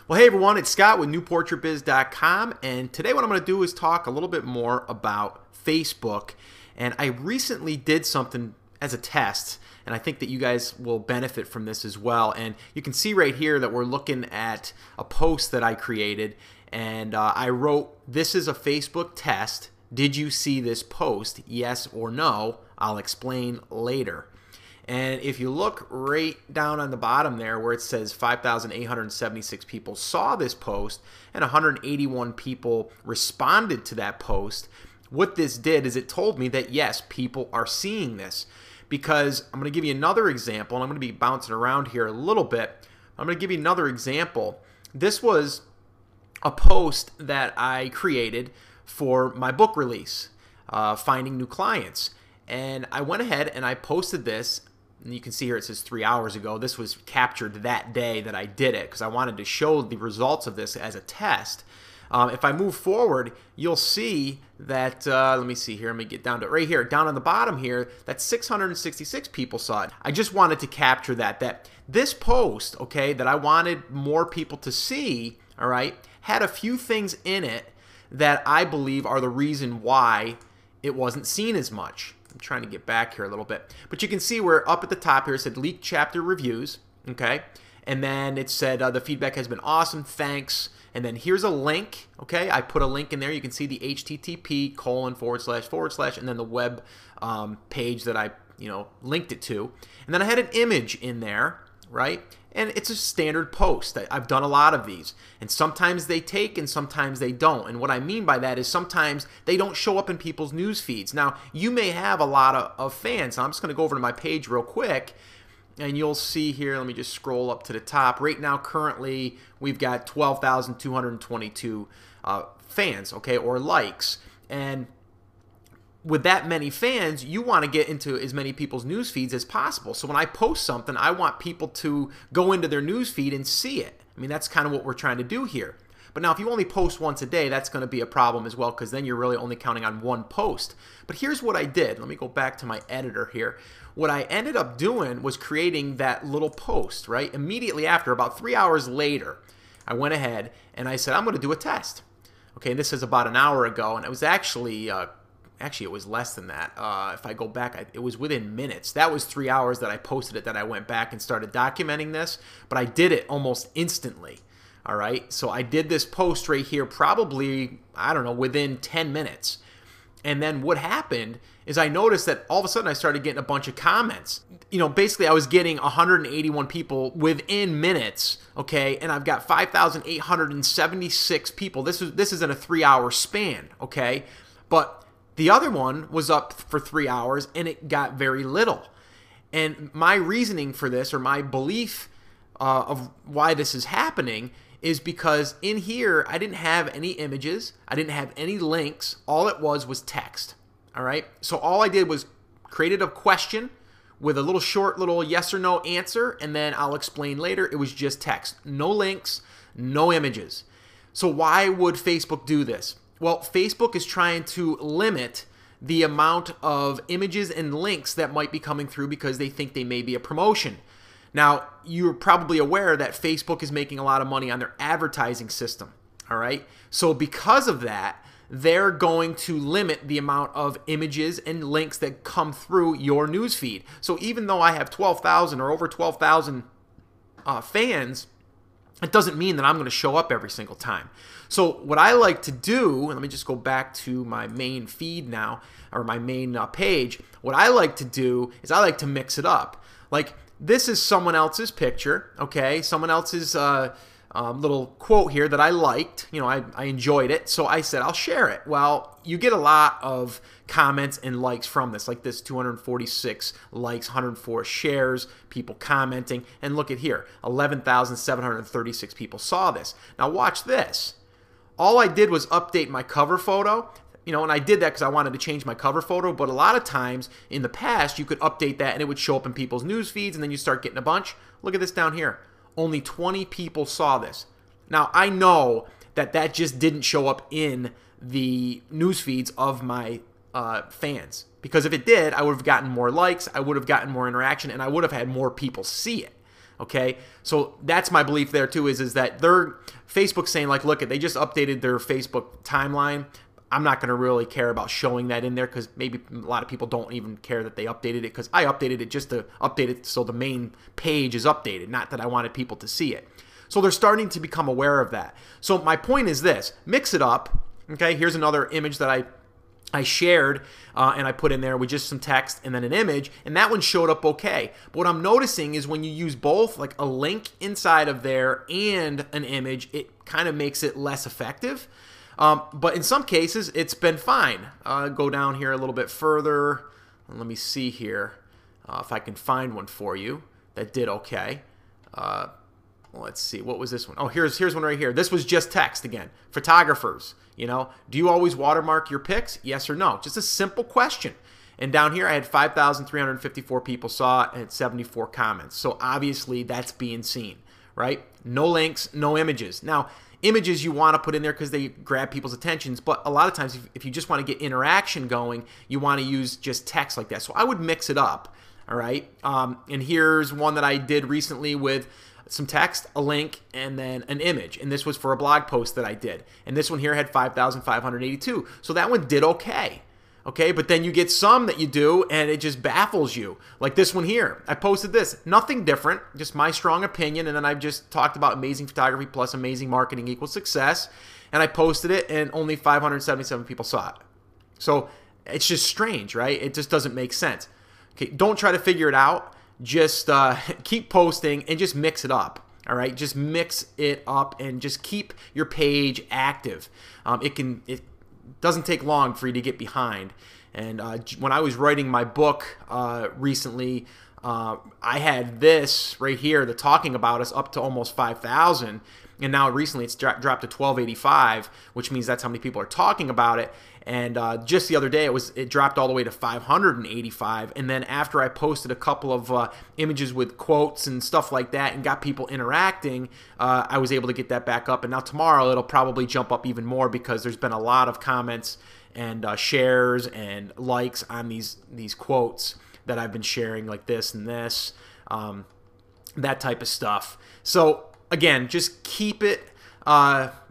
Well, hey everyone, it's Scott with newportraitbiz.com, and today what I'm going to do is talk a little bit more about Facebook. And I recently did something as a test, and I think that you guys will benefit from this as well. And you can see right here that we're looking at a post that I created, and I wrote, "This is a Facebook test. Did you see this post? Yes or no? I'll explain later." And if you look right down on the bottom there where it says 5,876 people saw this post and 181 people responded to that post, what this did is it told me that yes, people are seeing this. Because I'm going to give you another example, and I'm going to be bouncing around here a little bit. I'm going to give you another example. This was a post that I created for my book release, Finding New Clients. And I went ahead and I posted this. And you can see here it says 3 hours ago. This was captured that day that I did it because I wanted to show the results of this as a test. If I move forward, you'll see that, let me see here, let me get down to it right here, down on the bottom here, that 666 people saw it. I just wanted to capture that this post, okay, that I wanted more people to see, all right, had a few things in it that I believe are the reason why it wasn't seen as much. I'm trying to get back here a little bit. But you can see where up at the top here it said leaked chapter reviews, okay? And then it said the feedback has been awesome, thanks. And then here's a link, okay? I put a link in there. You can see the http:// and then the web page that I linked it to. And then I had an image in there, right? And it's a standard post. I've done a lot of these. And sometimes they take and sometimes they don't. And what I mean by that is sometimes they don't show up in people's news feeds. Now, you may have a lot of fans. Now, I'm just going to go over to my page real quick. And you'll see here, let me just scroll up to the top. Right now, currently, we've got 12,222 fans, okay, or likes. And with that many fans, you want to get into as many people's news feeds as possible. So when I post something, I want people to go into their news feed and see it. I mean, that's kind of what we're trying to do here. But now if you only post once a day, that's going to be a problem as well because then you're really only counting on one post. But here's what I did. Let me go back to my editor here. What I ended up doing was creating that little post, right? Immediately after, about 3 hours later, I went ahead and I said, I'm going to do a test. Okay, and this is about an hour ago, and it was actually it was less than that. If I go back, it was within minutes. That was 3 hours that I posted it, that I went back and started documenting this, but I did it almost instantly. All right, so I did this post right here probably, I don't know, within 10 minutes. And then what happened is I noticed that all of a sudden I started getting a bunch of comments. Basically I was getting 181 people within minutes, okay? And I've got 5,876 people. This is in a 3 hour span, okay? But the other one was up for 3 hours and it got very little. And my reasoning for this, or my belief of why this is happening, is because in here I didn't have any images, I didn't have any links, all it was text. All right, so all I did was created a question with a little short yes or no answer, and then I'll explain later. It was just text, no links, no images. So why would Facebook do this? Well, Facebook is trying to limit the amount of images and links that might be coming through because they think they may be a promotion. Now, you're probably aware that Facebook is making a lot of money on their advertising system, all right? So because of that, they're going to limit the amount of images and links that come through your newsfeed. So even though I have 12,000 or over 12,000 fans, it doesn't mean that I'm going to show up every single time. So what I like to do, and let me just go back to my main feed now, or my main page. What I like to do is I like to mix it up. Like, this is someone else's picture, okay? Someone else's little quote here that I liked. I enjoyed it, so I said I'll share it. Well, you get a lot of comments and likes from this, like this 246 likes, 104 shares, people commenting, and look at here, 11,736 people saw this. Now watch this. All I did was update my cover photo. And I did that because I wanted to change my cover photo, but a lot of times in the past, you could update that and it would show up in people's news feeds, and then you start getting a bunch. Look at this down here. Only 20 people saw this. Now, I know that just didn't show up in the news feeds of my fans, because if it did, I would have gotten more likes, I would have gotten more interaction, and I would have had more people see it. Okay, so that's my belief there too, is that they're Facebook saying like, look, they just updated their Facebook timeline. I'm not going to really care about showing that in there because maybe a lot of people don't even care that they updated it, because I updated it just to update it so the main page is updated, not that I wanted people to see it. So they're starting to become aware of that. So my point is this: mix it up. Okay, here's another image that I shared and I put in there with just some text and then an image, and that one showed up okay. But what I'm noticing is when you use both, like a link inside of there and an image, it kind of makes it less effective. But in some cases, it's been fine. Go down here a little bit further. Let me see here if I can find one for you that did okay. Let's see. What was this one? Oh, here's one right here. This was just text again. Photographers, do you always watermark your pics? Yes or no? Just a simple question. And down here, I had 5,354 people saw it and had 74 comments. So obviously, that's being seen, right? No links, no images. Now, images you want to put in there because they grab people's attentions, but a lot of times if you just want to get interaction going, you want to use just text like that. So I would mix it up, all right? And here's one that I did recently with some text, a link, and then an image. And this was for a blog post that I did. And this one here had 5,582. So that one did okay. Okay, but then you get some that you do and it just baffles you. Like this one here. I posted this. Nothing different, just my strong opinion, and then I've just talked about amazing photography plus amazing marketing equals success. And I posted it and only 577 people saw it. So it's just strange, right? It just doesn't make sense. Okay, don't try to figure it out. Just keep posting and just mix it up. All right, just mix it up and just keep your page active. It doesn't take long for you to get behind. And when I was writing my book recently, I had this right here, the Talking About Us, up to almost 5,000. And now recently it's dropped to 1285, which means that's how many people are talking about it. And just the other day it dropped all the way to 585. And then after I posted a couple of images with quotes and stuff like that and got people interacting, I was able to get that back up. And now tomorrow it'll probably jump up even more because there's been a lot of comments and shares and likes on these quotes that I've been sharing, like this and this, that type of stuff. So again, just keep it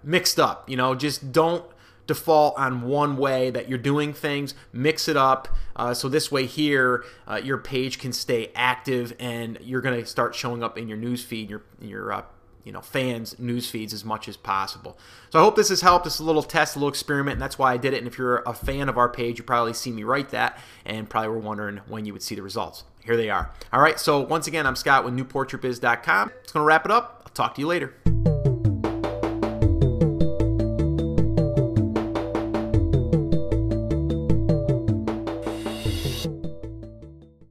mixed up. Just don't default on one way that you're doing things. Mix it up so this way here your page can stay active and you're going to start showing up in your news feed, your fans' news feeds as much as possible. So I hope this has helped. This is a little test, a little experiment, and that's why I did it. And if you're a fan of our page, you probably see me write that and probably were wondering when you would see the results. Here they are. All right, so once again, I'm Scott with newportraitbiz.com. It's going to wrap it up. I'll talk to you later.